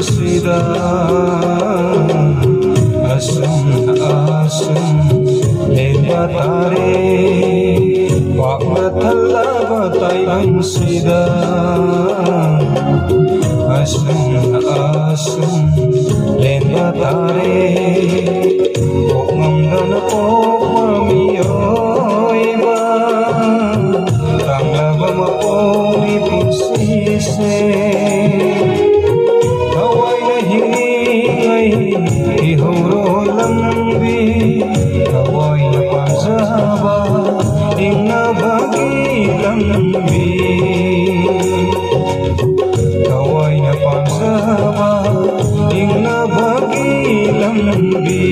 Sida asum asum leba tare wakna thalla batai sida asum asum leba tare okam dan okmamiyo iba tangla bama poni pusi se ihoro lambi kawai na panjaba ingna bagi lambi kawai na panjaba ingna bagi lambi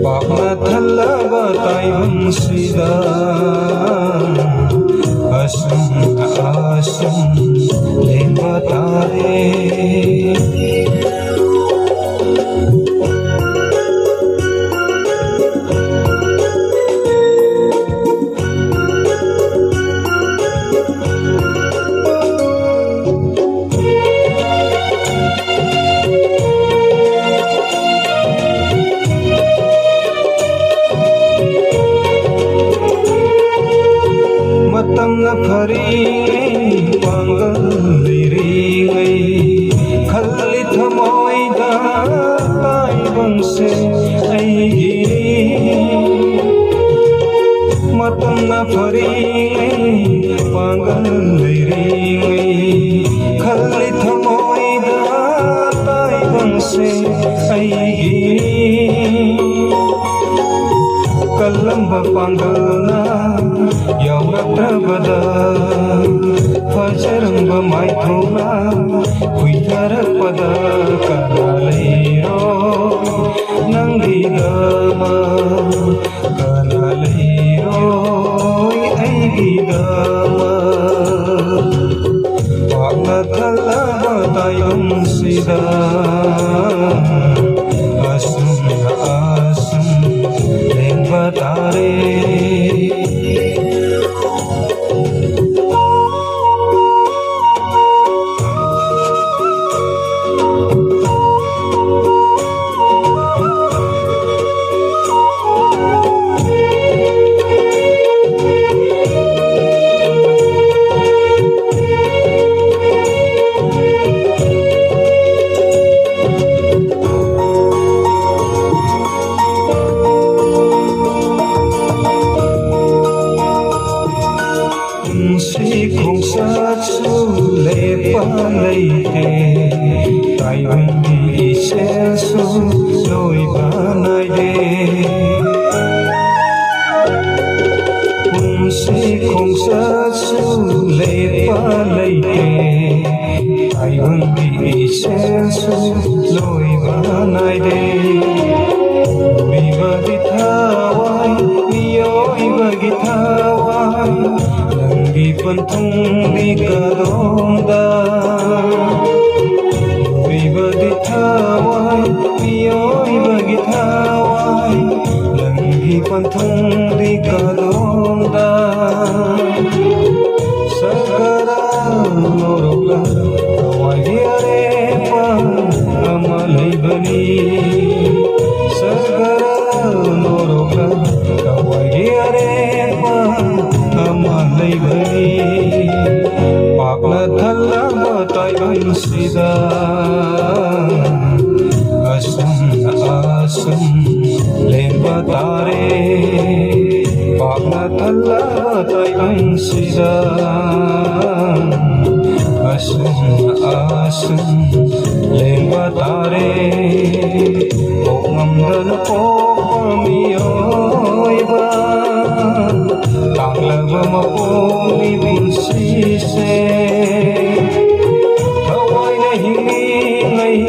pakna thalla batai bansida asum asum leba tare Matang phari pangal liringai khali thamoi da tai bangse aigi matang phari pangal liringai khali thamoi da tai bangse aigi kalamba pangalna yauratrabada fajaramba maithona kuitharpada kanalairo nangidama kanalairo aigidama wakna thalla batayam sida asum asum leba tare khung sát su lệ pa leite tai bandi se su loi ba nai de khung sát su lệ pa leite tai bandi se su loi ba nai de viva di thawai nioi bagi thawai di pantung di kadonda viva di thawai pioi bagi thawai langgi pantung di kadonda sagara norokla kawai arepa amalai bani sagara norokla kawai arepa amalai bani pakna thalla batai bansida asum asum leba tare pakna thalla batai bansida asum asum leba tare okam dan okmamiyo iba tangla bama poni pusi se kawai na hingi ngai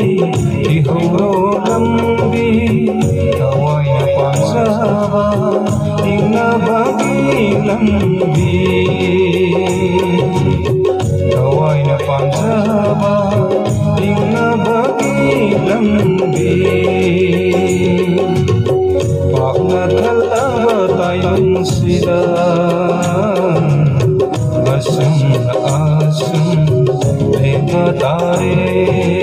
ihoro lambi kawai na lambi Kawaina panjaba Ingnabagi lambi Pakna talaba tayong sida Asam na asam Eka tare